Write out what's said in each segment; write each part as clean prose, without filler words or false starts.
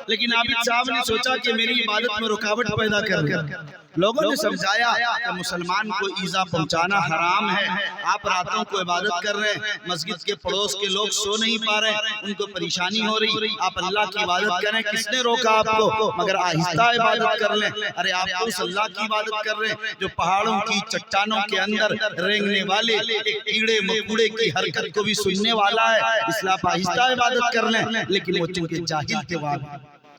لیکن عابد صاحب نے سوچا کہ میری عبادت میں رکاوٹ پیدا کر رہے ہیں۔ لوگوں نے سمجھایا کہ مسلمان کو ایذا پہنچانا حرام ہے، آپ راتوں کو عبادت کر رہے ہیں، مسجد کے پڑوس کے لوگ سو نہیں پا رہے ہیں، ان کو پریشانی ہو رہی، آپ اللہ کی عبادت کریں، کس نے روکا آپ کو؟ مگر آہستہ عبادت کر لیں۔ ارے آپ تو اس اللہ کی عبادت کر رہے ہیں جو پہاڑوں کی چٹانوں کے اندر رینگنے والے ایک کیڑے مکوڑے کی حرکت کو بھی سننے والا ہے، اس لیے آپ آہستہ عبادت کر لیں۔ لیکن وہ چونکہ جاہل تھے،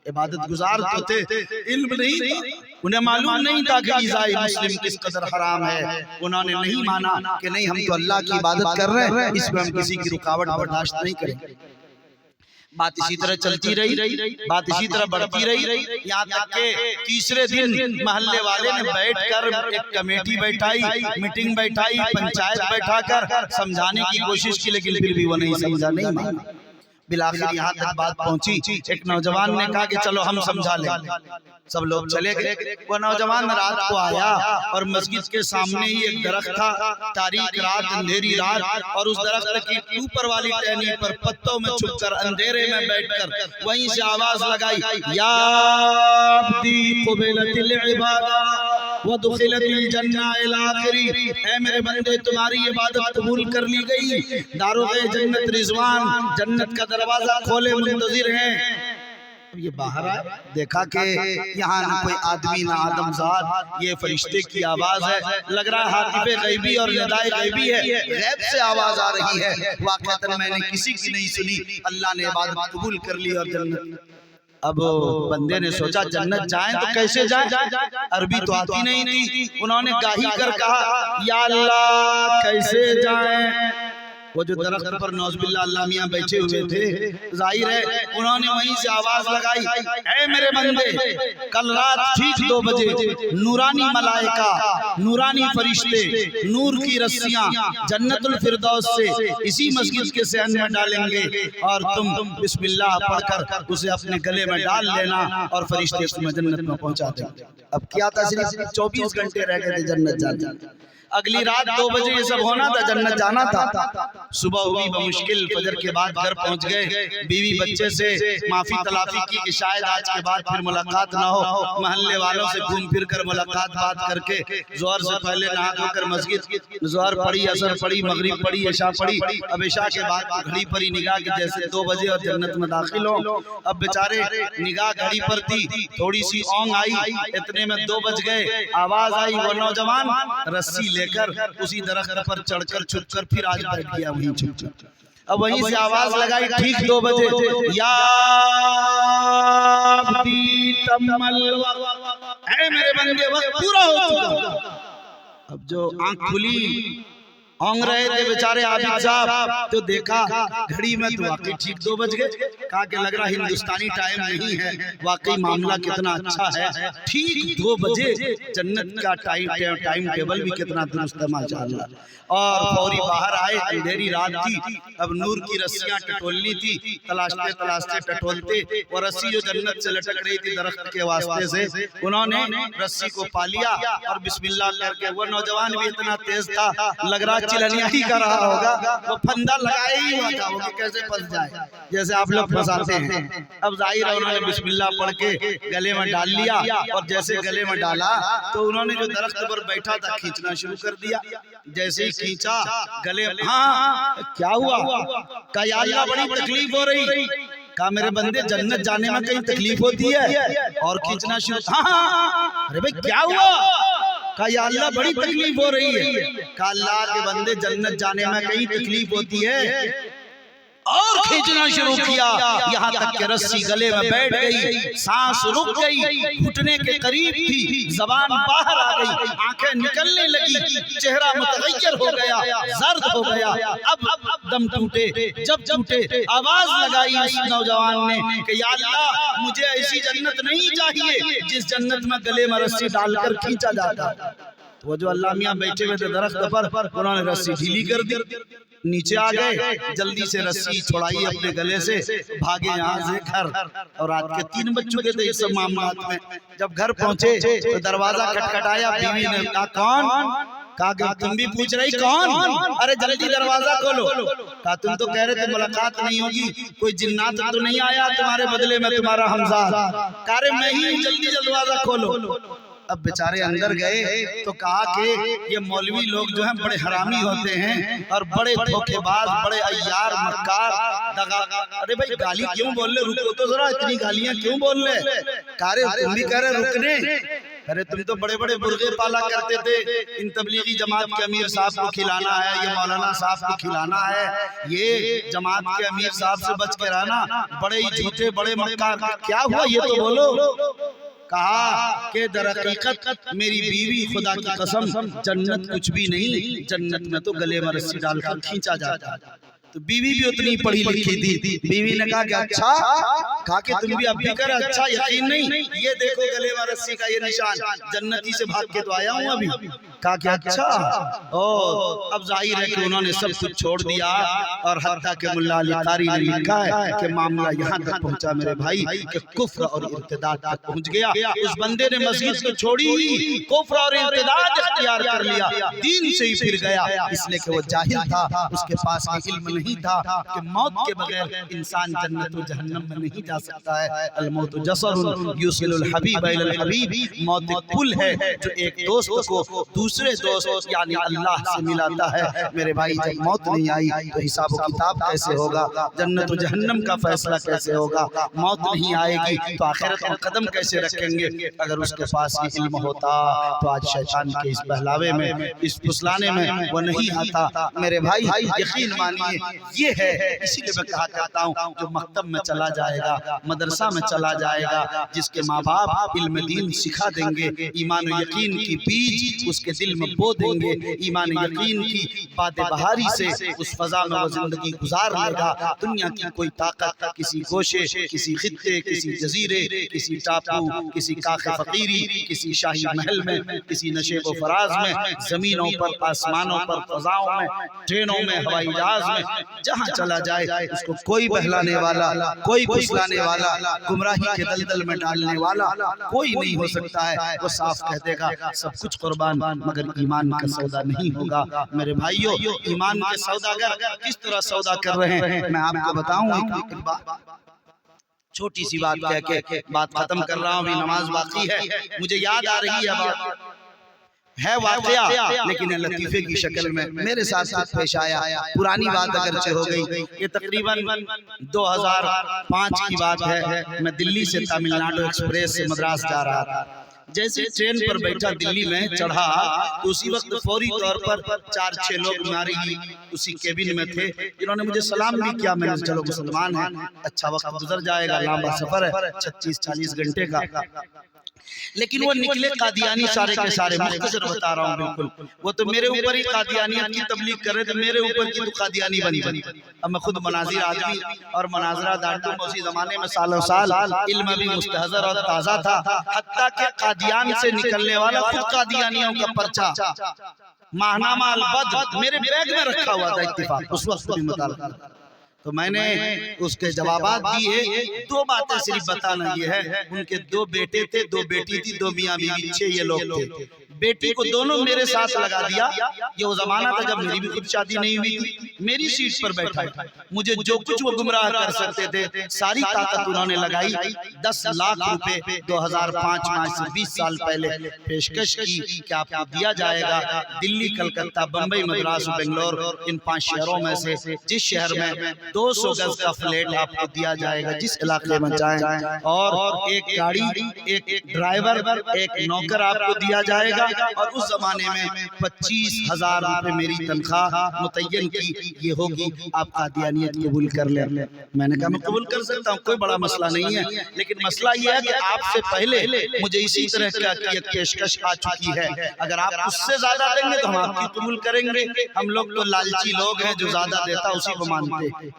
عبادت گزار تو تھے، علم نہیں تھا، انہیں معلوم نہیں تھا کہ ایذائے مسلم کس قدر حرام ہے۔ انہوں نے نہیں مانا کہ نہیں، ہم تو اللہ کی عبادت کر رہے ہیں، اس میں ہم کسی کی رکاوٹ برداشت نہیں کریں گے۔ بات اسی طرح چلتی رہی، بات اسی طرح بڑھتی رہی، یہاں تک کہ تیسرے دن محلے والے نے بیٹھ کر ایک کمیٹی بیٹھائی، میٹنگ بیٹھائی، پنچایت بیٹھا کر سمجھانے کی کوشش کی، لیکن پھر بھی وہ نہیں سمجھا، نہیں مانا۔ بالآخر یہاں تک بات پہنچی، ایک نوجوان نے کہا کہ چلو ہم سمجھا لیں۔ سب لوگ چلے گئے۔ وہ نوجوان رات کو آیا اور مسجد کے سامنے ہی ایک درخت تھا، تاریک رات، اندھیری رات، اور اس درخت کی اوپر والی ٹہنی پر پتوں میں چھپ کر اندھیرے میں بیٹھ کر وہیں سے آواز لگائی، یا عبدی قبلت العبادہ وَدُخِلَتِ الْجَنَّةِ الْآخِرِ، اے میرے بندے تمہاری عبادت قبول کر لی گئی، داروغ جنت رضوان جنت کا دروازہ کھولے منتظر ہیں۔ یہ باہر آئے، دیکھا کہ یہاں نہ کوئی آدمی نہ آدم ذات، یہ فرشتے کی آواز ہے، لگ رہا ہاتف غیبی اور ندائے غیبی ہے، غیب سے آواز آ رہی ہے، واقعتاً میں نے کسی کی نہیں سنی، اللہ نے عبادت قبول کر لی اور جنت۔ اب بندے نے سوچا جنت جائیں تو کیسے جائیں، عربی تو آتی نہیں تھی، انہوں نے گاہی کر کہا یا اللہ کیسے جائیں۔ وہ جو درخت پر نعوذ باللہ اللہ میاں بیٹھے ہوئے تھے، ظاہر ہے انہوں نے وہیں سے آواز لگائی، اے میرے بندے کل رات ٹھیک 2 بجے نورانی ملائکہ، نورانی فرشتے، نور کی رسیاں جنت الفردوس سے اسی مسجد کے صحن میں ڈالیں گے، اور تم بسم اللہ پڑھ کر اسے اپنے گلے میں ڈال لینا اور فرشتے تمہیں جنت میں پہنچا دیں گے۔ اب کیا تھا، صرف 24 گھنٹے رہ گئے تھے جنت جانے، اگلی رات 2 بجے یہ سب ہونا تھا، جنت جانا تھا۔ صبح ہوئی بمشکل، فجر کے بعد گھر پہنچ گئے، بیوی بچے سے معافی تلافی کی کہ شاید آج کے بعد پھر ملاقات نہ ہو، محلے والوں سے گھوم پھر کر ملاقات بات کر کے ظہر سے پہلے نہا دھو کر مسجد، ظہر پڑھی، عصر پڑھی، مغرب پڑھی، عشاء پڑھی، اب عشاء کے بعد گھڑی پر ہی نگاہ کہ جیسے 2 بجے اور جنت میں داخل ہو۔ اب بیچارے نگاہ گھڑی پر تھی، تھوڑی سی اونگ آئی، اتنے میں 2 بج گئے، آواز آئی، وہ نوجوان رسی لے کر اسی درخت پر چڑھ کر چھپ کر پھر آج بیٹھ گیا وہیں چھپ چھپ۔ اب وہیں سے آواز لگائی ٹھیک 2 بجے، یا عبدی تم الوقت، اے میرے بندے وقت پورا ہو چکا۔ اب جو آنکھ کھلی، ہونگ رہے تھے بیچارے عابد صاحب، تو دیکھا گھڑی میں تو واقعی ٹھیک 2 بج گئے، کہا کہ لگ رہا ہندوستانی ٹائم نہیں ہے، واقعی معاملہ کتنا اچھا ہے، ٹھیک 2 بجے جنت کا ٹائم ٹیبل بھی کتنا درست ہے ماشاءاللہ۔ اور فوری باہر آئے، اندھیری رات تھی، اب نور کی رسیاں ٹٹولنی تھی، تلاشتے تلاشتے ٹٹولتے، وہ رسی جو جنت سے لٹک رہی تھی درخت کے واسطے سے، انہوں نے رسی کو پا لیا اور بسم اللہ کر کے، وہ نوجوان بھی اتنا تیز تھا، لگ رہا چلنیا ہی کر رہا ہوگا، وہ پھندا لگائے ہی ہوا تھا وہ کہ کیسے پھنس جائے، جیسے آپ لوگ پھنساتے ہیں۔ اب ظاہر ہے انہوں نے بسم اللہ پڑھ کے گلے میں ڈال لیا، اور جیسے گلے میں ڈالا تو انہوں نے جو درخت پر بیٹھا تھا کھینچنا شروع کر دیا، جیسے ہی کھینچا گلے، ہاں کیا ہوا، کہا یا اللہ بڑی تکلیف ہو رہی، کہا میرے بندے جنت جانے میں کہیں تکلیف ہوتی ہے، اور کھینچنا شروع، ہاں ارے بھئی کیا ہوا، کہا یا اللہ بڑی تکلیف ہو رہی ہے، کہا اللہ کے بندے جنت جانے میں کہیں تکلیف ہوتی ہے، اور کھینچنا شروع کیا، یہاں تک کہ رسی گلے میں بیٹھ گئی، سانس رک گئی، گھٹنے کے قریب تھی، زبان باہر آ گئی، آنکھیں نکلنے لگی، چہرہ متغیر ہو گیا، زرد ہو گیا، اب دم ٹوٹے، جب ٹوٹے آواز لگائی اس نوجوان نے کہ یا اللہ مجھے ایسی جنت نہیں چاہیے جس جنت میں گلے میں رسی ڈال کر کھینچا جاتا۔ وہ جو اللہ میاں بیٹھے ہوئے تھے درخت پر، انہوں نے رسی ڈھیلی کر دی، نیچے آ گئے، جلدی سے رسی چھوڑائی اپنے گلے سے، بھاگے یہاں سے گھر، اور رات کے 3 بج چکے تھے اس سب معاملات میں۔ جب گھر پہنچے تو دروازہ کھٹکھٹایا، بیوی نے کہا کون؟ کہا کہ تم بھی پوچھ رہی کون؟ ارے جلدی دروازہ کھولو۔ کہا تم تو کہہ رہے تھے ملاقات نہیں ہوگی، کوئی جنات تو نہیں آیا تمہارے بدلے میں تمہارا حمزہ؟ کہا رہے میں ہی، جلدی دروازہ کھولو۔ اب بیچارے اندر گئے تو کہا کہ یہ مولوی لوگ جو ہیں بڑے حرامی ہوتے ہیں اور بڑے دھوکے باز، بڑے عیار، مکار، دغا۔ ارے بھائی گالی کیوں بول رہے؟ رکو تو ذرا، اتنی گالیاں کیوں بول رہے؟ کہا رہے تم بھی کہہ رہے رکنے؟ ارے تم تو بڑے بڑے برغے پالا کرتے تھے، ان تبلیغی جماعت کے امیر صاحب کو کھلانا ہے، یہ مولانا صاحب کو کھلانا ہے، یہ جماعت کے امیر صاحب سے بچ کے رہنا، بڑے ہی جھوٹے، بڑے مکار۔ کیا ہوا یہ تو بولو۔ کہا کہ در حقیقت میری بیوی خدا کی قسم جنت کچھ بھی نہیں، جنت میں تو گلے میں رسی ڈال کر کھینچا جاتا۔ تو بیوی بھی اتنی پڑھی لکھی تھی، بیوی نے کہا کہ اچھا؟ کہا کہ تم بھی اب بھی کر اچھا، یقین نہیں؟ یہ دیکھو گلے میں رسی کا یہ نشان، جنتی سے بھاگ کے تو آیا ہوں ابھی۔ کہا کہ اچھا؟ اب ظاہر ہے کہ انہوں نے سب کچھ چھوڑ دیا، اور حتیٰ کہ ملا علی قاری نے لکھا ہے کہ معاملہ یہاں تک پہنچا میرے بھائی کہ کفر اور ارتداد تک پہنچ گیا۔ اس بندے نے مسجد کو چھوڑی ہی، کفر اور ارتداد اختیار کر لیا، دین سے ہی پھر گیا، اس لیے کہ وہ جاہل تھا، اس کے پاس علم نہیں تھا کہ موت کے بغیر انسان جنت و جہنم میں نہیں جا سکتا ہے۔ الموت جسر یوصل الحبیب الی الحبیب، موت ایک پل ہے جو ایک دوست کو دوسرے دوست یعنی اللہ سے ملاتا ہے۔ میرے بھائی جب موت نہیں آئی تو حساب و کتاب کیسے ہوگا؟ جنت و جہنم کا فیصلہ کیسے ہوگا؟ موت نہیں آئے گی تو آخرت میں قدم کیسے رکھیں گے؟ اگر اس کے پاس یہ علم ہوتا تو آج شیطان کے اس بہلاوے میں، اس پھسلانے میں وہ نہیں آتا۔ میرے بھائی یقین مانیے یہ ہے، اسی لیے میں کہا کرتا ہوں جو مکتب میں چلا جائے گا، مدرسہ میں چلا جائے گا، جس کے ماں باپ علم دین سکھا دیں گے، ایمان و یقین کی بیج اس کے دل میں بو دیں گے، ایمان و یقین کی باد بہاری سے اس فضا میں وہ زندگی گزار لے گا۔ دنیا کی کوئی طاقت کسی گوشے، کسی خطے، کسی جزیرے، کسی ٹاپو، کسی کاخ فقیری، کسی شاہی محل میں، کسی نشیب و فراز میں، زمینوں پر، آسمانوں پر، فضاؤں میں، ٹرینوں میں، ہوائی جہاز میں، جہاں چلا جائے اس کو کوئی بہلانے والا، کوئی پھسلانے والا، گمراہی کے دلدل میں ڈالنے والا کوئی نہیں ہو سکتا ہے۔ وہ صاف کہہ دے گا سب کچھ قربان مگر ایمان کا سودا نہیں ہوگا۔ میرے بھائیو، ایمان کے سوداگر کس طرح سودا کر رہے ہیں میں آپ کو بتاؤں۔ ایک بات، چھوٹی سی بات کہہ کے بات ختم کر رہا ہوں، ابھی نماز باقی ہے۔ مجھے یاد آ رہی ہے واقعہ، لیکن لطیفے کی شکل میں میرے ساتھ پیش آیا۔ پرانی بات اگرچہ ہو گئی، یہ تقریباً 2005 کی بات ہے۔ میں دلی سے تامل ناڈو ایکسپریس سے مدراس جا رہا تھا۔ جیسے ٹرین پر بیٹھا، دلی میں چڑھا تو اسی وقت فوری طور پر 4-6 لوگ ہماری اسی کیبن میں تھے جنہوں نے مجھے سلام بھی کیا۔ میں نے چلو مسلمان ہیں، اچھا وقت گزر جائے گا، لمبا سفر ہے 36-40 گھنٹے کا۔ لیکن وہ نکلے قادیانی سارے کے سارے، مختصر بتا رہا ہوں بالکل، وہ تو میرے اوپر ہی قادیانیت کی تبلیغ کر رہے تھے، میرے اوپر کی تو قادیانی بنی۔ اب میں خود مناظر آدمی اور مناظرہ دانتوں، اسی زمانے میں سالوں سال علم بھی مستحضر اور تازہ تھا، حتیٰ کہ قادیان سے نکلنے والا خود قادیانیوں کا پرچہ ماہنامہ البدر میرے بیگ میں رکھا ہوا تھا، اتفاق اس وقت بھی مطالعہ۔ تو میں نے اس کے جوابات دیے۔ 2 باتیں صرف بتانا یہ ہے، ان کے 2 بیٹے تھے، 2 بیٹی تھی، 2 میاں بیوی، 6 یہ لوگ تھے۔ بیٹی کو دونوں میرے ساتھ لگا دیا۔ یہ وہ زمانہ تھا جب میری بھی خود شادی نہیں ہوئی تھی، میری سیٹ پر بیٹھا ہے، مجھے جو کچھ وہ گمراہ کر سکتے تھے ساری طاقت انہوں نے لگائی۔ 10 لاکھ روپے 2005 میں سے 20 سال پہلے پیشکش کی کہ آپ کو دیا جائے گا، دلی، کلکتہ، بمبئی، مدراس، بنگلور، ان 5 شہروں میں سے جس شہر میں 200 گز کا فلیٹ آپ کو دیا جائے گا، جس علاقے میں چاہیں، اور ایک گاڑی، ایک ڈرائیور، ایک نوکر آپ کو دیا جائے گا، اور اس زمانے میں 25,000 روپے میری تنخواہ متعین کی، یہ ہوگی، آپ قادیانیت قبول کر لیں۔ میں نے کہا میں قبول کر سکتا ہوں، کوئی بڑا مسئلہ نہیں ہے، لیکن مسئلہ یہ ہے کہ آپ سے پہلے مجھے اسی طرح کی ایک پیشکش آ چکی ہے، اگر آپ اس سے زیادہ دیں گے تو ہم آپ کی قبول کریں گے۔ ہم لوگ تو لالچی لوگ ہیں، جو زیادہ دیتا اسی کو مانتے ہیں۔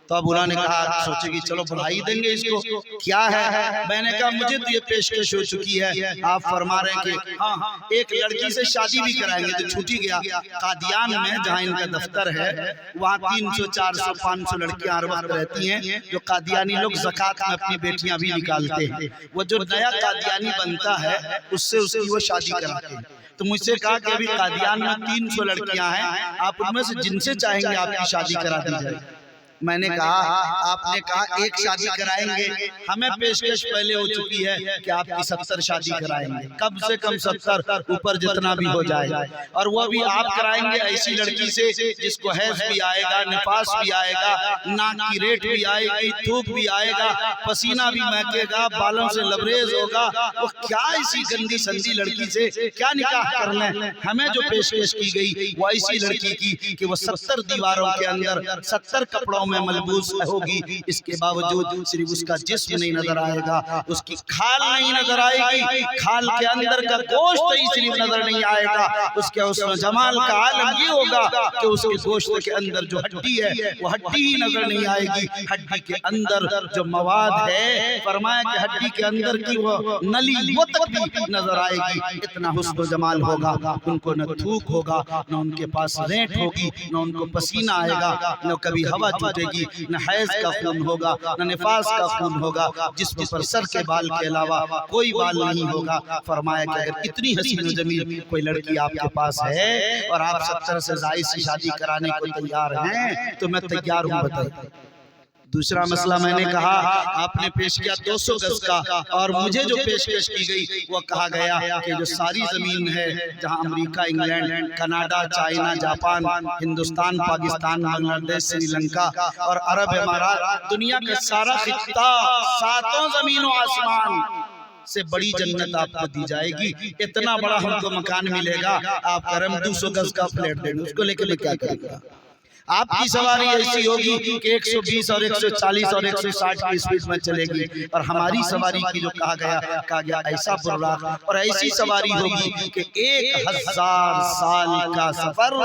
تو اب انہوں نے کہا سوچے کہ چلو بڑھا ہی دیں گے اس کو، کیا ہے؟ میں نے کہا مجھے تو یہ پیشکش ہو چکی ہے، آپ فرما رہے ہیں کہ ہاں ایک لڑکی سے شادی بھی کرائیں گے۔ تو چھوٹی گیا قادیان میں جہاں ان کا دفتر ہے، وہاں 300 400 500 لڑکیاں ہر وقت رہتی ہیں جو قادیانی لوگ زکوٰۃ میں اپنی بیٹیاں بھی نکالتے ہیں۔ وہ جو نیا قادیانی بنتا ہے اس سے اس کی وہ شادی کراتے ہیں۔ تو مجھ سے کہا کہ ابھی قادیان میں 300 لڑکیاں ہیں، آپ ان میں سے جن سے چاہیں گے آپ کی شادی کرا دی جائے۔ میں نے کہا آپ نے کہا ایک شادی کرائیں گے، ہمیں پیشکش پہلے ہو چکی ہے کہ آپ کی 70 شادی کرائیں گے، کم سے کم 70 اوپر جتنا بھی ہو جائے، اور وہ بھی آپ کرائیں گے ایسی لڑکی سے جس کو حیض بھی آئے گا، نفاس بھی آئے گا، ناک کی ریٹ بھی آئے گی، تھوک بھی آئے گا، پسینہ بھی مہکے گا، بالوں سے لبریز ہوگا۔ وہ کیا ایسی گندی سندی لڑکی سے کیا نکاح کرنا ہے؟ ہمیں جو پیشکش کی گئی وہ ایسی لڑکی کی کہ وہ 70 دیواروں کے اندر 70 کپڑوں میں ملبوس ہوگی، اس کے باوجود صرف اس کا جسم نہیں نظر آئے گا، اس کی کھال نہیں نظر آئے گی، کھال کے اندر کا گوشت ہی صرف نظر نہیں آئے گا، اس کے حسن و جمال کا عالم یہ ہوگا کہ اس کے گوشت کے اندر جو ہڈی ہے وہ ہڈی ہی نظر نہیں آئے گی، ہڈی کے اندر جو مواد ہے، فرمایا کہ ہڈی کے اندر کی وہ نلی وہ تک بھی نظر آئے گی، اتنا حسن و جمال ہوگا۔ ان کو نہ تھوک ہوگا، نہ ان کے پاس رینٹ ہوگی، نہ ان کو پسینہ آئے گا، نہ کبھی ہوا ٹوٹے گی، نہ حیض کا خون ہوگا، نہ نفاس کا خون ہوگا، جسم پر سر کے بال کے علاوہ کوئی بال نہیں ہوگا۔ فرمایا کہ اگر اتنی حسین و جمیل کوئی لڑکی آپ کے پاس ہے اور آپ 70 سے زائد سے شادی کرانے کو تیار ہیں تو میں تیار ہوں، بتائیے۔ دوسرا مسئلہ میں نے کہا آپ نے پیش کیا 200 گز کا، اور مجھے جو پیشکش کی گئی وہ کہا گیا کہ جو ساری زمین ہے جہاں America, England, Canada, China, Japan, Hindustan, Pakistan, Bangladesh, Sri Lanka اور عرب امارات، دنیا کا سارا خطہ، 7 زمین و آسمان سے بڑی جنت آپ کو دی جائے گی۔ اتنا بڑا ہم کو مکان ملے گا، آپ کرم 200 گز کا فلیٹ دیں گے، اس کو لے کے میں کیا کریں گا؟ آپ کی سواری ایسی ہوگی کہ 120 اور 140 اور 160 کی سپیڈ میں چلے گی، اور ہماری سواری کی جو کہا گیا ایسا براق اور ایسی سواری ہوگی کہ 1000 سال کا سفر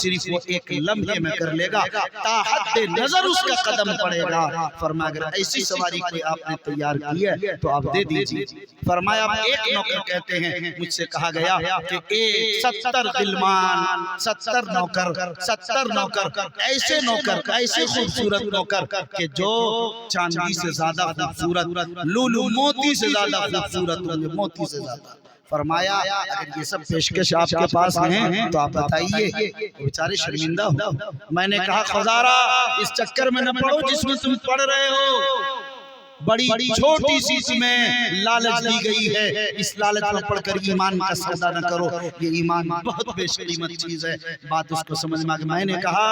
صرف وہ ایک لمحے میں کر لے گا، تا حد نظر اس کا قدم پڑے گا۔ فرمایا اگر ایسی سواری کوئی آپ نے تیار کی ہے تو آپ دے دیجئے۔ فرمایا آپ ایک نوکر کہتے ہیں، مجھ سے کہا گیا کہ 70 غلمان، 70 نوکر، 70 نوکر، ایسے نوکر، ایسے خوبصورت نوکر کہ جو چاندی سے زیادہ خوبصورت، لولو موتی سے زیادہ خوبصورت ہوں گے، موتی سے زیادہ۔ فرمایا اگر یہ سب پیشکش آپ کے پاس ہیں تو آپ بتائیے، بیچارے شرمندہ ہو۔ میں نے کہا خزارہ اس چکر میں نہ پڑو جس میں تم پڑھ رہے ہو، بڑی چھوٹی سی تمہیں لالچ دی گئی ہے، اس لالچ میں پڑھ کر ایمان کا سودا نہ کرو، یہ ایمان بہت بیش قیمت چیز ہے۔ بات اس کو سمجھ میں آگئی۔ میں نے کہا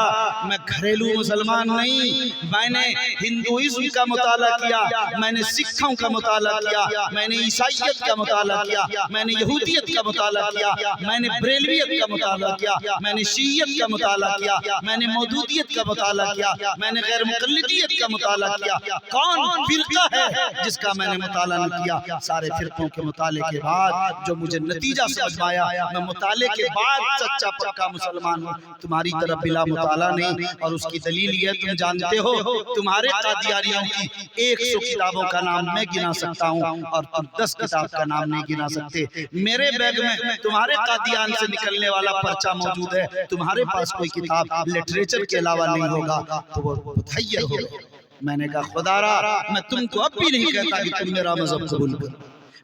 میں گھریلو مسلمان نہیں، میں نے ہندوازم کا مطالعہ کیا، میں نے سکھوں کا مطالعہ کیا، میں نے عیسائیت کا مطالعہ کیا، میں نے یہودیت کا مطالعہ کیا، میں نے بریلویت کا مطالعہ کیا، میں نے شیعیت کا مطالعہ کیا، میں نے مودودیت کا مطالعہ کیا، میں نے غیر مقلدیت کا مطالعہ کیا۔ کون فرقہ ہے جس کا میں نے مطالعہ نہ کیا؟ سارے فرقوں کے مطالعے کے بعد جو مجھے نتیجہ سمجھ میں آیا، میں مطالعے کے بعد سچا پکا مسلمان ہوں، تمہاری طرف بلا مطالعہ نہیں۔ اور اس کی دلیل یہ تم جانتے ہو، تمہارے قادیانیوں کی 100 کتابوں کا نام میں گنا سکتا ہوں اور تم 10 کتاب کا نام نہیں گنا سکتے۔ میرے بیگ میں تمہارے قادیان سے نکلنے والا پرچہ موجود ہے، تمہارے پاس کوئی کتاب لٹریچر کے علاوہ نہیں ہوگا تو وہ متحیر ہوگا۔ میں نے کہا خدا را میں تم کو اب بھی نہیں کہتا کہ تم میرا مذہب قبول کرو،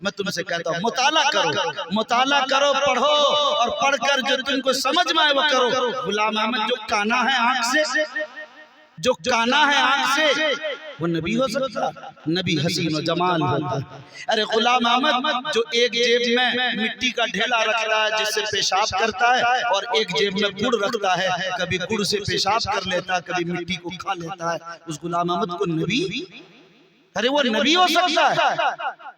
میں تم سے کہتا ہوں مطالعہ کرو، مطالعہ کرو، پڑھو، اور پڑھ کر جو تم کو سمجھ میں آئے وہ کرو۔ غلام احمد جو کانا ہے آنکھ سے، جو کانا ہے آنکھ سے، وہ نبی ہو سکتا ہے؟ نبی حسین و جمال ہوتا ہے۔ ارے غلام احمد جو ایک جیب میں مٹی کا ڈھیلا رکھتا ہے جس سے پیشاب کرتا ہے، اور ایک جیب میں گڑ رکھتا ہے، کبھی گڑ سے پیشاب کر لیتا ہے، کبھی مٹی کو کھا لیتا ہے، اس غلام احمد کو نبی؟ ارے وہ نبی ہو سکتا ہے؟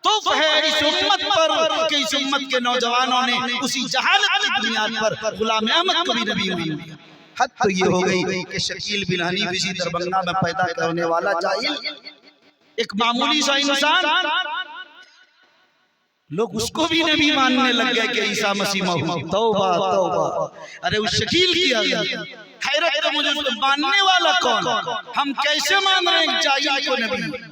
تو ہے اس امت پر کہ اس امت کے نوجوانوں نے اسی جہالت کی بنیاد پر غلام احمد کو بھی نبی مان لیا۔ حد تو یہ ہو گئی کہ شکیل بن حنیف اسی دربنگہ میں پیدا کرنے والا جاہل، ایک معمولی سا انسان، لوگ اس کو بھی نبی ماننے لگ گئے کہ عیسیٰ مسیح موعود۔ توبہ توبہ! ارے اس شکیل کی آگئی حیرت تو مجھے ماننے والا کون؟ ہم کیسے مان رہے ہیں جاہل کو نبی؟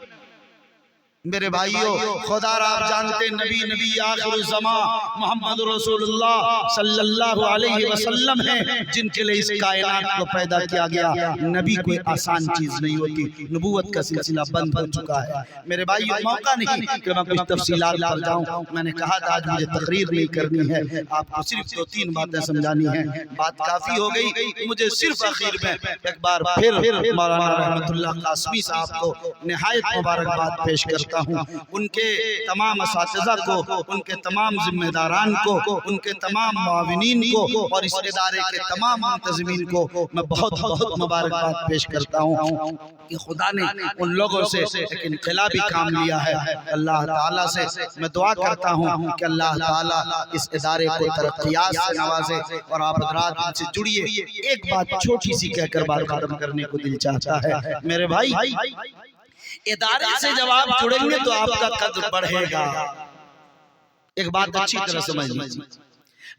میرے بھائیو، خدا را آپ جانتے نبی آخر الزمان محمد رسول اللہ صلی اللہ علیہ وسلم ہیں جن کے لئے اس کائنات کو پیدا کیا گیا۔ نبی کوئی آسان چیز نہیں ہوتی، نبوت کا سلسلہ بند ہو چکا ہے۔ میرے بھائیو، موقع نہیں کہ میں کچھ تفصیلات پر جاؤں، میں نے کہا تھا آج مجھے تقریر نہیں کرنی ہے، آپ کو صرف 2-3 باتیں سمجھانی ہیں، بات کافی ہو گئی۔ مجھے صرف آخر میں ایک بار پھر مولانا رحمت اللہ قاسمی صاحب کو نہایت مبارکباد پیش کرتا ہوں، ان کے تمام اساتذہ کو، ان کے تمام ذمہ داران کو، ان کے تمام معاونین کو اور اس ادارے کے تمام منتظمین کو میں بہت بہت مبارکباد پیش کرتا ہوں کہ خدا نے ان لوگوں سے ایک انقلابی کام لیا ہے۔ اللہ تعالیٰ سے میں دعا کرتا ہوں کہ اللہ تعالیٰ اس ادارے کو ترقیات سے نوازے، اور آپ حضرات ان سے جڑیے۔ ایک بات چھوٹی سی کہہ کر بات ختم کرنے کو دل چاہتا ہے۔ میرے بھائی، ادارے سے جب آپ جڑیں گے تو آپ کا قدر بڑھے گا۔ ایک بات اچھی طرح سمجھ لیجیے،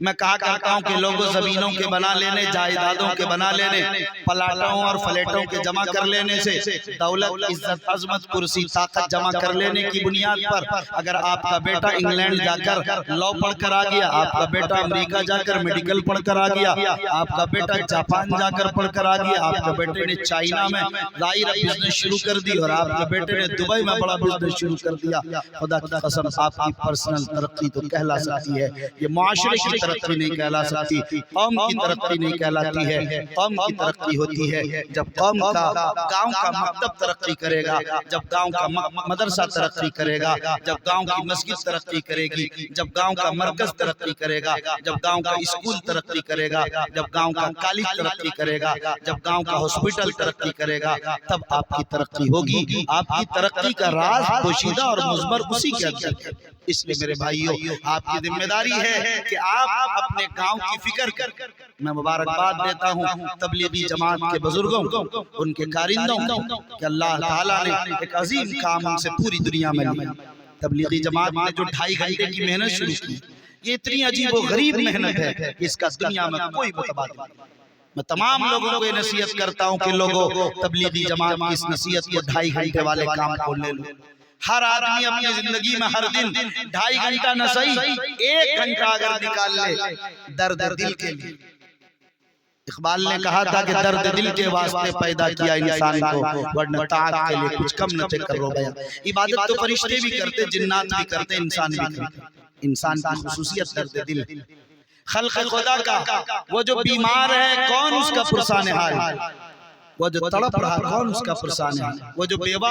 میں کہا کرتا ہوں کہ لوگوں زمینوں کے بنا لینے، جائیدادوں کے بنا لینے، پلاٹوں اور فلیٹوں کے جمع کر لینے سے، دولت، عزت، عظمت، کرسی، طاقت جمع کر لینے کی بنیاد پر اگر آپ کا بیٹا انگلینڈ جا کر لاء پڑھ کر آ گیا، آپ کا بیٹا امریکہ جا کر میڈیکل پڑھ کر آ گیا، آپ کا بیٹا جاپان جا کر پڑھ کر آ گیا، آپ کے بیٹے نے چائنا میں ظاہر بزنس شروع کر دی، اور آپ کے بیٹے نے دبئی میں بڑا بزنس شروع کر دیا، خدا کی قسم آپ کی پرسنل ترقی تو کہلا سکتی ہے، یہ معاشرے کی ترقی نہیں کہلا سکتی، قوم کی ترقی نہیں کہلاتی ہے۔ قوم کی ترقی ہوتی ہے جب قوم کا، گاؤں کا مکتب ترقی کرے گا، جب گاؤں کا مدرسہ ترقی کرے گا، جب گاؤں کی مسجد ترقی کرے گی، جب گاؤں کا مرکز ترقی کرے گا، جب گاؤں کا اسکول ترقی کرے گا، جب گاؤں کا کالج ترقی کرے گا، جب گاؤں کا ہاسپٹل ترقی کرے گا، تب آپ کی ترقی ہوگی۔ آپ کی ترقی کا راز پوشیدہ اور مضمر اسی کے اندر ہے۔ اس لیے میرے بھائیوں، آپ کی ذمہ داری ہے کہ آپ اپنے گاؤں کی فکر کر۔ میں مبارکباد دیتا ہوں تبلیغی جماعت کے بزرگوں کو، ان کے کارندوں کو، کہ اللہ تعالیٰ نے ایک عظیم کام ان سے پوری دنیا میں لیا۔ تبلیغی جماعت نے جو 2.5 گھنٹے کی محنت شروع کی، یہ اتنی عجیب و غریب محنت ہے کہ اس کا دنیا میں کوئی متبادل نہیں۔ میں تمام لوگوں کو یہ نصیحت کرتا ہوں کہ لوگوں تبلیغی جماعت کی اس نصیحت کو 2.5 گھنٹے والے کام کو لے لو۔ ہر آدمی اپنی زندگی میں ہر دن 2.5 گھنٹہ نہ صحیح 1 گھنٹہ اگر نکال لے درد دل کے لیے۔ اقبال نے کہا تھا کہ درد دل کے واسطے پیدا کیا انسان کو، ورنہ طاعت کے لیے کچھ کم نہ تھے کرو گیا۔ عبادت تو فرشتے بھی کرتے، جنات بھی کرتے، انسان بھی کرتے۔ انسان کی خصوصیت درد دل ہے۔ خلق خدا کا وہ جو بیمار ہے کون اس کا پرسان حال ہے، وہ جو تڑپ رہا کون اس کا پرسان ہے، وہ جو بیوہ،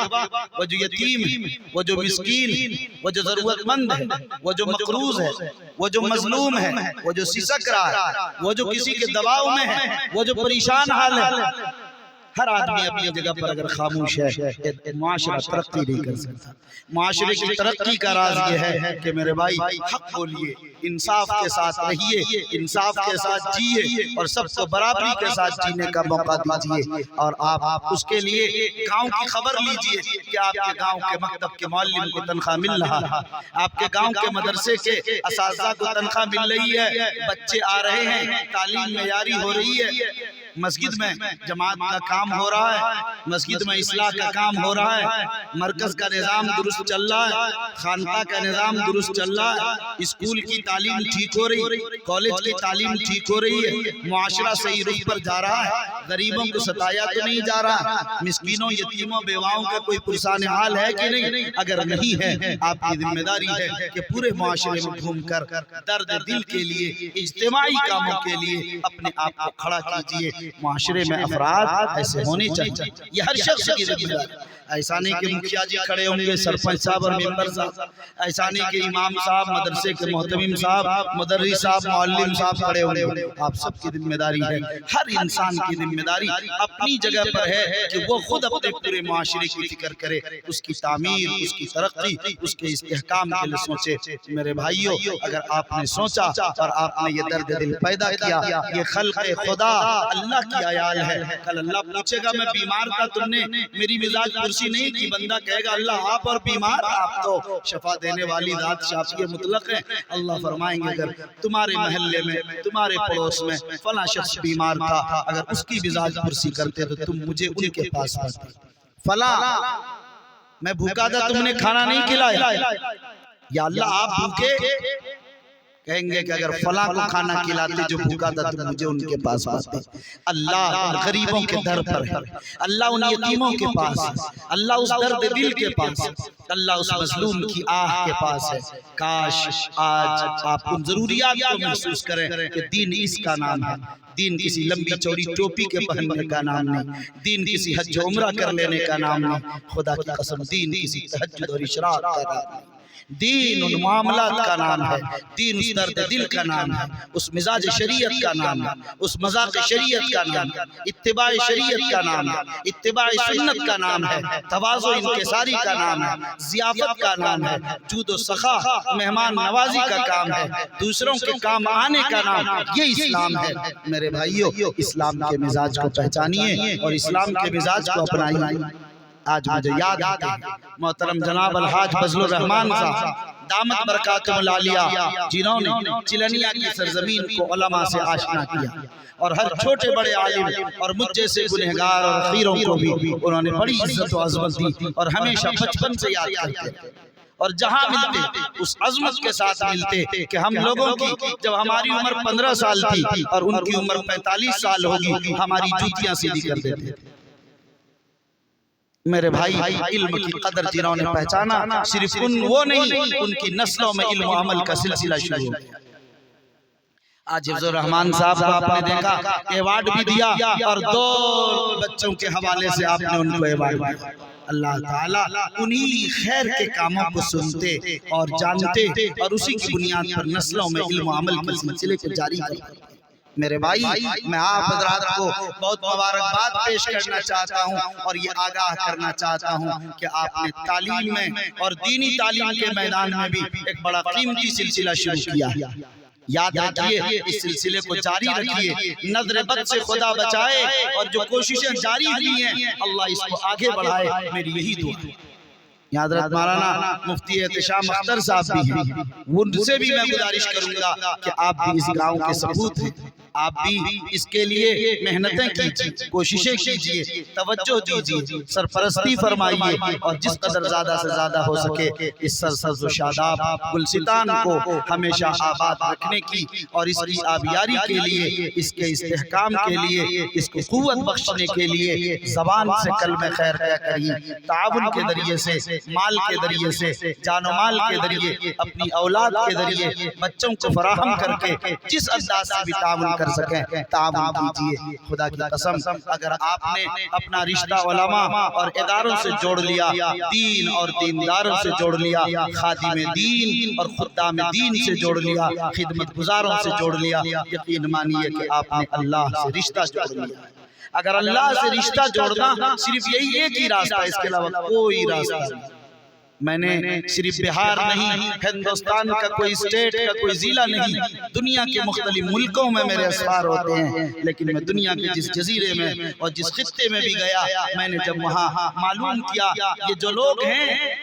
وہ جو یتیم ہے، وہ جو مسکین، وہ جو ضرورت مند ہے، وہ جو مقروض ہے، وہ جو مظلوم ہے، وہ جو سسک رہا ہے، وہ جو کسی کے دباؤ میں ہے، وہ جو پریشان حال ہے۔ ہر آدمی اپنی جگہ پر اگر خاموش ہے، معاشرہ ترقی نہیں کر سکتا۔ معاشرے کی ترقی کا راز یہ ہے کہ میرے بھائی حق بولیے، انصاف کے ساتھ رہیے، انصاف کے ساتھ جیئے، اور سب کو برابری کے ساتھ جینے کا موقع دیجیے۔ اور آپ اس کے لیے گاؤں کی خبر لیجیے کہ آپ کے گاؤں کے مکتب کے معلم کو تنخواہ مل رہا ہے، آپ کے گاؤں کے مدرسے کے اساتذہ کو تنخواہ مل رہی ہے، بچے آ رہے ہیں، تعلیم معیاری ہو رہی ہے، مسجد میں جماعت کا کام ہو رہا ہے، مسجد میں اصلاح کا کام ہو رہا ہے، مرکز کا نظام درست چل رہا ہے، خانقاہ کا نظام درست چل رہا ہے، اسکول کی تعلیم ٹھیک ہو رہی ہے، کالج کی تعلیم ٹھیک ہو رہی ہے، معاشرہ صحیح رخ پر جا رہا ہے، غریبوں کو ستایا تو نہیں جا رہا، مسکینوں، یتیموں، بیواؤں کا کوئی پرسان حال ہے کہ نہیں؟ اگر نہیں ہے، آپ کی ذمہ داری ہے کہ پورے معاشرے میں گھوم کر درد دل کے لیے، اجتماعی کاموں کے لیے اپنے آپ کو کھڑا کیجیے۔ معاشرے میں افراد ایسے ہونے چاہیے، یہ ہر شخص کی ذمہ داری۔ ایسا نہیں کہ مکھیا جی کھڑے ہوں گے، سرپنچ صاحب اور ممبر صاحب، ایسا نہیں کہ امام صاحب، مدرسے کے محتمم صاحب، مدرس صاحب، معلم صاحب کھڑے ہوں گے۔ آپ سب کی ذمہ داری ہے، ہر انسان کی ذمہ داری اپنی جگہ پر ہے کہ وہ خود اپنے پورے معاشرے کی فکر کرے، اس کی تعمیر، اس کی ترقی، اس کے استحکام کے لیے سوچے۔ میرے بھائیوں، اگر آپ نے سوچا اور آپ نے یہ درد دل پیدا کیا، یہ خلق خدا اللہ کی عیال ہے۔ کل اللہ پوچھے گا میں بیمار تھا، تم نے میری مزاج پرسی پرسی نہیں کی، بندہ کہے گا اللہ آپ اور بیمار، آپ تو شفا دینے والی ذات شافی مطلق ہے۔ اللہ فرمائیں گے اگر تمہارے محلے میں، تمہارے پڑوس میں فلاں شخص بیمار تھا، اگر اس کی بھی ذات پرسی کرتے تو تم مجھے ان کے پاس پاتے۔ فلاں میں بھوکا تھا، تم نے کھانا نہیں کھلایا، یا اللہ آپ بھوکے، کہیں گے کہ اگر فلاں کو کھانا کھلاتے جو بھوکا تھا تو مجھے ان کے پاس پاتے۔ اللہ ان غریبوں کے در پر ہے، اللہ ان یتیموں کے پاس ہے، اللہ اس درد دل کے پاس ہے، اللہ اس مظلوم کی آہ کے پاس ہے۔ کاش آج آپ ان ضروریات کو محسوس کریں کہ دین اس کا نام ہے، دین کسی لمبی چوڑی ٹوپی کے پہننے کا نام نہیں، دین کسی حج و عمرہ کر لینے کا نام نہیں، خدا کی قسم دین کسی تہجد اور اشراق کا نام نہیں، دین ان معاملات کا نام ہے، دین اس درد دل کا نام ہے، اس مزاج شریعت کا نام ہے، اس مذاق شریعت کا نام ہے، اتباع شریعت کا نام ہے، اتباع سنت کا نام ہے، تواضع انکساری کا نام ہے، ضیافت کا نام ہے، جود و سخا مہمان نوازی کا کام ہے، دوسروں کے کام آنے کا نام، یہ اسلام ہے۔ میرے بھائیو، اسلام کے مزاج کو پہچانیے اور اسلام کے مزاج کو اپنائیے۔ آج مجھے یاد آتے ہیں محترم جناب الحاج فضل الرحمان صاحب دامت برکاتہم العالیہ، جنہوں نے چلنیا کی سرزمین کو علماء سے آشنا کیا، اور ہر چھوٹے بڑے عالم اور مجھ جیسے گنہگار اور خیروں کو بھی انہوں نے بڑی عزت و عظمت دی، اور ہمیشہ بچپن سے یاد کرتے اور جہاں ملتے اس عظمت کے ساتھ ملتے کہ ہم لوگوں کی جب ہماری عمر 15 سال تھی اور ان کی عمر 45 سال ہوگی، ہماری جوتیاں سیدھی کر دیتے۔ میرے بھائی، علم کی قدر جنہوں نے پہچانا، صرف وہ نہیں، ان کی نسلوں میں علم و عمل کا سلسلہ شروع ہو گیا۔ آج حفظ الرحمان صاحب کو آپ نے دیکھا، ایوارڈ بھی دیا، اور 2 بچوں کے حوالے سے آپ نے ان کو ایوارڈ دیا۔ اللہ تعالیٰ انہی خیر کے کاموں کو سنتے اور جانتے، اور اسی کی بنیاد پر نسلوں میں علم و عمل کے سلسلے کو جاری کرتے۔ میرے بھائی، میں آپ حضرات کو بہت مبارکباد پیش کرنا چاہتا ہوں اور یہ آگاہ کرنا چاہتا ہوں کہ آپ نے تعلیم میں اور دینی تعلیم کے میدان میں بھی ایک بڑا قیمتی سلسلہ شروع کیا ہے۔ یاد رکھیے، اس سلسلے کو جاری رکھیے، نظر بد سے خدا بچائے، اور جو کوششیں جاری ہوئی ہیں اللہ اس کو آگے بڑھائے، میری یہی دعا ہے۔ حضرت مولانا مفتی احتشام اختر صاحب بھی ہیں، ان سے بھی میں گزارش کروں گا کہ آپ بھی اس گاؤں کے سپوت ہیں، آپ بھی اس کے لیے محنتیں کیجیے، کوششیں کیجیے، توجہ دیجیے، سرپرستی فرمائیے، اور جس قدر زیادہ سے زیادہ ہو سکے اس سرسبز و شاداب گلستان کو ہمیشہ آباد رکھنے کی، اور اس کی آبیاری کے لیے، اس کے استحکام کے لیے، اس کو قوت بخشنے کے لیے زبان سے کلمہ خیر کہہ کریے، تعاون کے ذریعے سے، مال کے ذریعے سے، جان و مال کے ذریعے، اپنی اولاد کے ذریعے بچوں کو فراہم کر کے جس انداز سے بھی تعاون کر سکیں تعاون کیجیے۔ خدا کی قسم اگر آپ نے اپنا رشتہ علماء اور اداروں سے جوڑ لیا، دین اور دینداروں سے جوڑ لیا، خادم دین اور خدام دین سے جوڑ لیا، خدمت گزاروں سے جوڑ لیا، یقین مانیے کہ آپ نے اللہ سے رشتہ جوڑ لیا۔ اگر اللہ سے رشتہ جوڑنا صرف یہی ایک ہی راستہ، اس کے علاوہ کوئی راستہ نہیں۔ میں نے صرف بہار نہیں، ہندوستان کا کوئی اسٹیٹ کا کوئی ضلع نہیں، دنیا کے مختلف ملکوں میں میرے اسفار ہوتے ہیں، لیکن میں دنیا کے جس جزیرے میں اور جس خطے میں بھی گیا، میں نے جب وہاں معلوم کیا یہ جو لوگ ہیں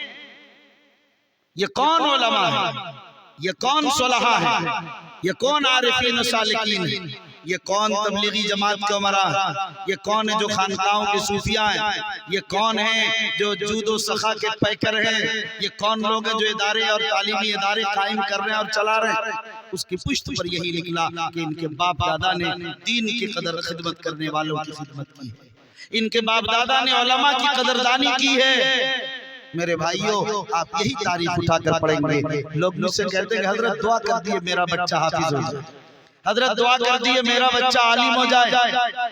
یہ کون علماء ہیں، یہ کون صلحاء ہیں، یہ کون عارفین و سالکین ہیں، یہ کون تبلیغی جماعت کے عمراء ہیں، یہ کون ہیں جو خانقاہوں کے صوفیاء ہیں، یہ کون ہیں جو جود و سخا کے پیکر ہیں، یہ کون لوگ ہیں جو ادارے اور تعلیمی ادارے قائم کر رہے ہیں اور چلا رہے ہیں۔ اس کی پشت پر یہی نکلا کہ ان کے باپ دادا نے دین کی قدر خدمت کرنے والوں کی خدمت کی ہے، ان کے باپ دادا نے علماء کی قدردانی کی ہے۔ میرے بھائیوں، آپ یہی تعریف اٹھا کر پڑھیں گے، لوگ مجھ سے کہتے ہیں کہ حضرت دعا کر دیئے میرا بچہ حافظ ہو جائے، حضرت دعا کر دیئے میرا بچہ عالم ہو جائے۔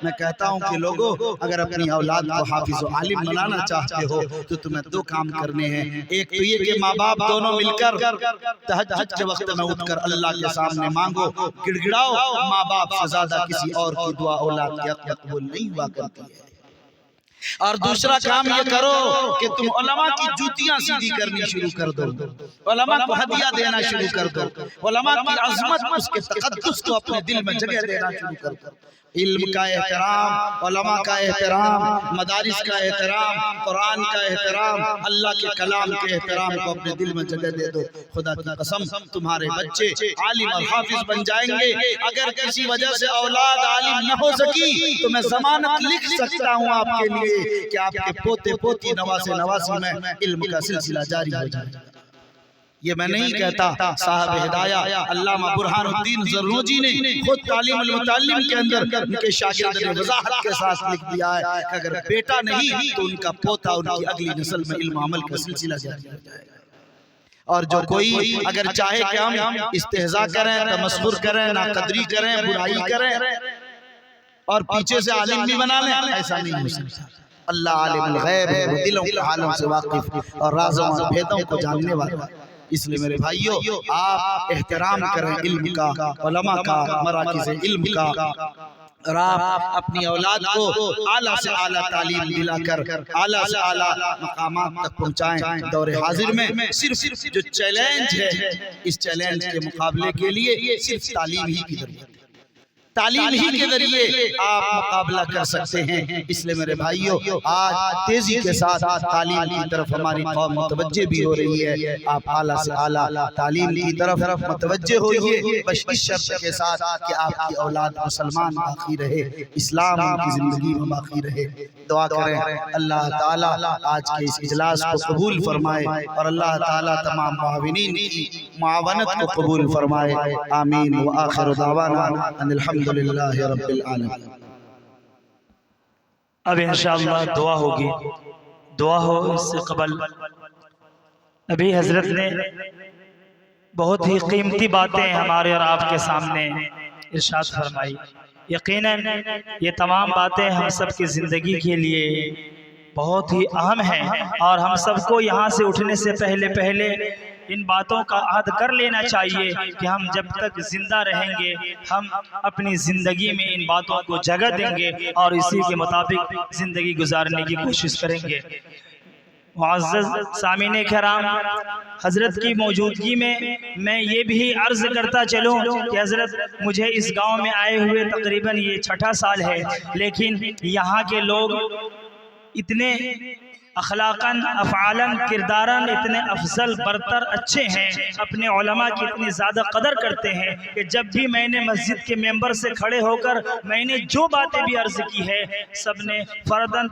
میں کہتا ہوں کہ لوگوں، اگر اپنی اولاد کو حافظ و عالم بنانا چاہتے ہو تو تمہیں 2 کام کرنے ہیں۔ ایک تو یہ کہ ماں باپ دونوں مل کر تہجد کے وقت میں اٹھ کر اللہ کے سامنے مانگو، گڑ گڑاؤ، ماں باپ سے زیادہ کسی اور کی دعا اولاد کے حق میں قبول نہیں ہوا کرتی ہے۔ اور دوسرا کام یہ کرو کہ تم علماء کی جوتیاں سیدھی کرنی شروع کر دو، علماء کو ہدیہ دینا شروع کر دو، علماء کی عظمت اس کے تقدس کو اپنے دل میں جگہ دینا شروع کر دو۔ علم کا احترام، علماء کا احترام، مدارس کا احترام، قرآن کا احترام، اللہ کے کلام کے احترام کو اپنے دل میں جگہ دے دو۔ خدا کی قسم تمہارے بچے عالم اور حافظ بن جائیں گے۔ اگر کسی وجہ سے اولاد عالم نہ ہو سکی تو میں ضمانت لکھ سکتا ہوں آپ کے لیے کہ آپ کے پوتے پوتی نواسے نواسی میں علم کا سلسلہ جاری ہو جائے۔ یہ میں نہیں کہتا، صاحب ہدایہ علامہ برہان الدین زرنوجی نے خود تعلیم المتعلم کے اندر ان کے شاگرد نے وضاحت کے ساتھ لکھ دیا ہے کہ اگر بیٹا نہیں تو ان کا پوتا ان کی اگلی نسل میں علم عمل کا سلسلہ جاری ہو جائے گا۔ اور جو کوئی اگر چاہے کہ ہم استہزاء کریں، تمسخر کریں، ناقدری کریں، برائی کریں اور پیچھے سے عالم بھی بنا لیں، ایسا نہیں ہو سکتا۔ اللہ عالم الغیب ہے، وہ دلوں کے حالوں سے واقف اور رازوں اور بھیدوں کو جاننے والا۔ اس لئے میرے بھائیو، آپ احترام کریں علم کا، علماء کا، مراکز علم کا، اور آپ اپنی اولاد کو اعلیٰ سے اعلیٰ تعلیم دلا کر اعلیٰ سے اعلیٰ مقامات تک پہنچائیں۔ دور حاضر میں صرف جو چیلنج ہے، اس چیلنج کے مقابلے کے لیے صرف تعلیم ہی کی ضرورت ہے۔ تعلیم ہی کے ذریعے آپ مقابلہ کر سکتے ہیں۔ اس لئے میرے بھائیو، آج تیزی کے ساتھ تعلیم کی طرف ہماری قوم متوجہ بھی ہو رہی ہے۔ آپ اعلیٰ سے اعلیٰ تعلیم کی طرف متوجہ ہوئیے، بس اس شرط کے ساتھ کہ آپ کی اولاد مسلمان باقی رہے، اسلام ان کی زندگی میں باقی رہے۔ دعا کریں اللہ تعالیٰ آج کے اس اجلاس کو قبول فرمائے اور اللہ تعالیٰ تمام معاونین کی معاونت کو قبول فرمائے۔ آمین وآخر دعوانا ان الحمدللہ رب العالمین۔ اب انشاءاللہ دعا ہوگی، دعا ہو اس سے قبل ابھی حضرت نے بہت ہی قیمتی باتیں ہمارے اور آپ کے سامنے ارشاد فرمائی۔ یقیناً یہ تمام باتیں ہم سب کی زندگی کے لیے بہت ہی اہم ہیں، اور ہم سب کو یہاں سے اٹھنے سے پہلے ان باتوں کا عہد کر لینا چاہیے کہ ہم جب تک زندہ رہیں گے ہم اپنی زندگی میں ان باتوں کو جگہ دیں گے اور اسی کے مطابق زندگی گزارنے کی کوشش کریں گے۔ معزز سامعین کرام، حضرت کی موجودگی میں یہ بھی عرض کرتا چلوں کہ حضرت مجھے اس گاؤں میں آئے ہوئے تقریباً یہ 6واں سال ہے، لیکن یہاں کے لوگ اتنے اخلاقاً، افعالاً، کرداراً اتنے افضل، برتر، اچھے ہیں، اپنے علماء کی اتنی زیادہ قدر کرتے ہیں کہ جب بھی میں نے مسجد کے ممبر سے کھڑے ہو کر میں نے جو باتیں بھی عرض کی ہے، سب نے فرداً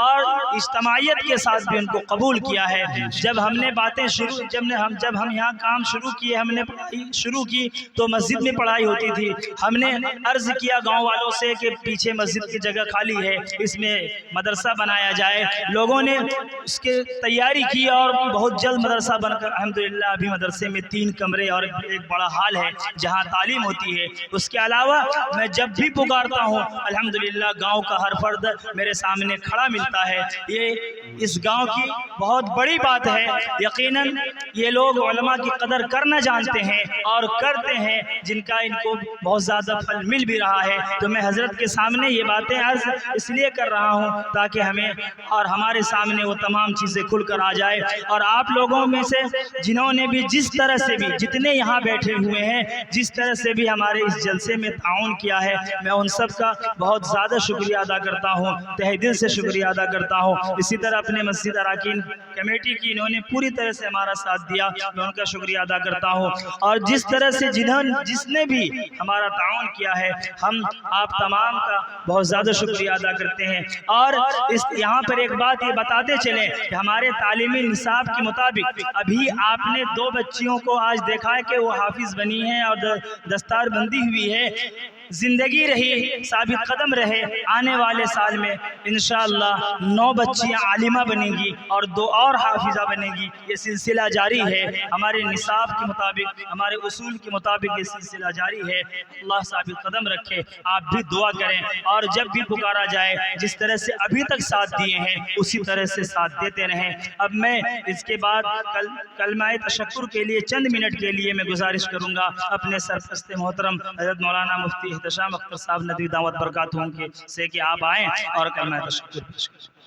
اور اجتماعیت کے ساتھ بھی ان کو قبول کیا ہے۔ جب ہم نے باتیں جب ہم یہاں کام شروع کیے، ہم نے پڑھائی شروع کی تو مسجد میں پڑھائی ہوتی تھی۔ ہم نے عرض کیا گاؤں والوں سے کہ پیچھے مسجد کی جگہ خالی ہے، اس میں مدرسہ بنایا جائے۔ لوگوں نے اس کے تیاری کی اور بہت جلد مدرسہ بن کر الحمدللہ ابھی مدرسے میں 3 کمرے اور ایک بڑا ہال ہے جہاں تعلیم ہوتی ہے۔ اس کے علاوہ میں جب بھی پکارتا ہوں الحمدللہ گاؤں کا ہر فرد میرے سامنے کھڑا ملتا ہے۔ یہ اس گاؤں کی بہت بڑی بات ہے۔ یقیناً یہ لوگ علماء کی قدر کرنا جانتے ہیں اور کرتے ہیں، جن کا ان کو بہت زیادہ پھل مل بھی رہا ہے۔ تو میں حضرت کے سامنے یہ باتیں عرض اس لیے کر رہا ہوں تاکہ ہمیں اور ہمارے سامنے وہ تمام چیزیں کھل کر آ جائے، اور آپ لوگوں میں سے جنہوں نے بھی جس طرح سے بھی جتنے یہاں بیٹھے ہوئے ہیں جس طرح سے بھی ہمارے اس جلسے میں تعاون کیا ہے، میں ان سب کا بہت زیادہ شکریہ ادا کرتا ہوں، تہہ دل سے شکریہ ادا کرتا ہوں۔ اسی طرح اپنے مسجد اراکین کمیٹی کی انہوں نے پوری طرح سے ہمارا ساتھ دیا، میں ان کا شکریہ ادا کرتا ہوں، اور جس طرح سے جس نے بھی ہمارا تعاون کیا ہے ہم آپ تمام کا بہت زیادہ شکریہ ادا کرتے ہیں۔ اور یہاں پر ایک بات یہ بتاتے چلیں کہ ہمارے تعلیمی نصاب کے مطابق ابھی آپ نے 2 بچیوں کو آج دیکھا ہے کہ وہ حافظ بنی ہیں اور دستار بندی ہوئی ہے۔ زندگی رہی، ثابت قدم رہے، آنے والے سال میں انشاءاللہ 9 بچیاں عالمہ بنیں گی اور 2 اور حافظہ بنیں گی۔ یہ سلسلہ جاری ہے، ہمارے نصاب کے مطابق، ہمارے اصول کے مطابق یہ سلسلہ جاری ہے۔ اللہ ثابت قدم رکھے، آپ بھی دعا کریں، اور جب بھی پکارا جائے جس طرح سے ابھی تک ساتھ دیے ہیں اسی طرح سے ساتھ دیتے رہیں۔ اب میں اس کے بعد کلمہ تشکر کے لیے چند منٹ کے لیے میں گزارش کروں گا اپنے سرپرست محترم حضرت مولانا مفتی احتشام اختر صاحب ندوی دعوت برکاتہم سے کہ آپ آئیں اور کلمہ تشکر پیش کریں۔